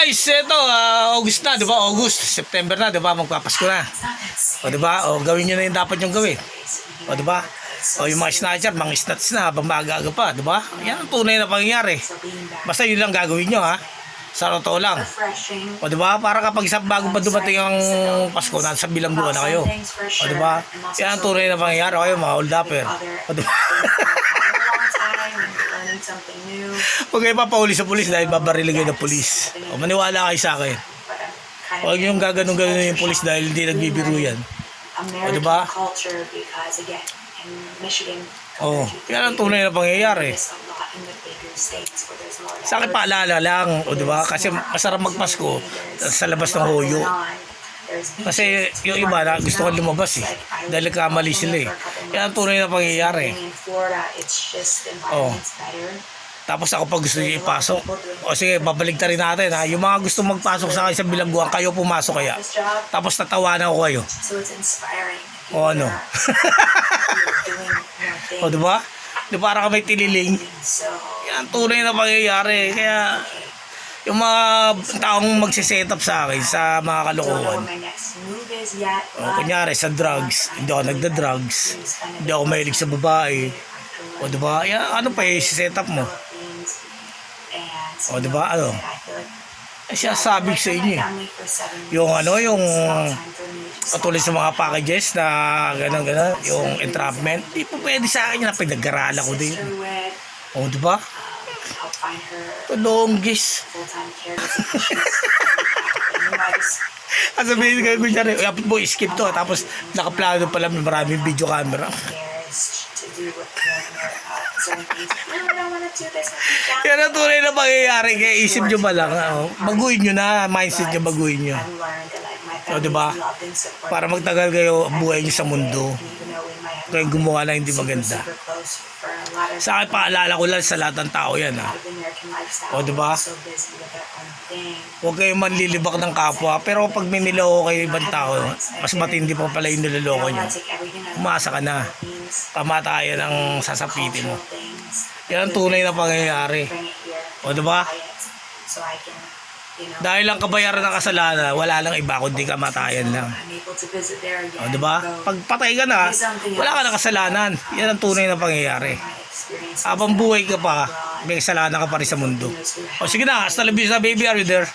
guys, ito, August na, di ba? August, September na, di ba? Magpapasko na. O, di ba? O, gawin nyo na yung dapat yung gawin. O, di ba? O, yung mga snatcher, mga snatch na, habang maaga pa, di ba? Yan ang tunay na pangyayari. Basta yun lang gagawin nyo, ha? Sa totoo lang. O, di ba? Para kapag bago pa dumating ang Pasko, nasa bilangguan na kayo. O, di ba? Yan ang tunay na pangyayari. O, kayo, mga hold upper. O, di ba? Huwag kayo papauli sa pulis dahil babarilig kayo ng pulis. O, maniwala kayo sa akin. Huwag yung gaganong-ganon yung pulis dahil hindi nagbibiro yan. O, diba? O, yan ang tunay na pangyayari. Sa akin paalala lang, o diba? Kasi masarap magpasko sa labas ng hoyo. Kasi yung iba na gusto ko lumabas eh. Dahil kamali sila eh. Yan ang tunay na pangyayari. O. Tapos ako pag gusto nyo ipasok. O sige, babalik na rin natin ha. Yung mga gusto magpasok sa akin sa bilangguan, kayo pumasok kaya. Tapos tatawanan ko kayo. O ano? O diba? Di para ka may tililing. Yan tunay na pangyayari. Kaya yung mga taong magsiset-up sa akin sa mga kalokohan. O kunyari sa drugs, hindi ako nagda-drugs. Hindi ako mahilig sa babae. O diba? Yan, ano pa yung set up mo? O diba? Ano? Siya sabi sa inyo. Yung ano, yung katulad sa mga packages na gano'n, yung entrapment. Di po pwede sa akin na pinag-aralan ko din. O diba? Tulonggis. At sabihin kayo kunyari, po skip to. Tapos nakaplano pala maraming video camera. Yan ang tunay na pangyayari. Kaya isip nyo ba lang, baguhin nyo na, mindset nyo, baguhin nyo. O diba? Para magtagal kayo buhay nyo sa mundo. Kaya gumawa na hindi maganda. Sa akin paalala ko lang sa lahat ng tao yan ha. O diba? Huwag kayong manlilibak ng kapwa. Pero pag may niloko kayo ibang tao, mas matindi pa pala yung niloloko nyo. Umasa ka na. Kamatayan ang sasapitin mo. Yan ang tunay na pangyayari. O diba? Dahil lang kabayaran ng kasalanan, wala lang iba kundi kamatayan lang. O diba? Pag patay ka na, wala ka ng kasalanan. Yan ang tunay na pangyayari. Habang buhay ka pa, may kasalanan ka pa rin sa mundo. O sige na, hasta la vista baby, are you there?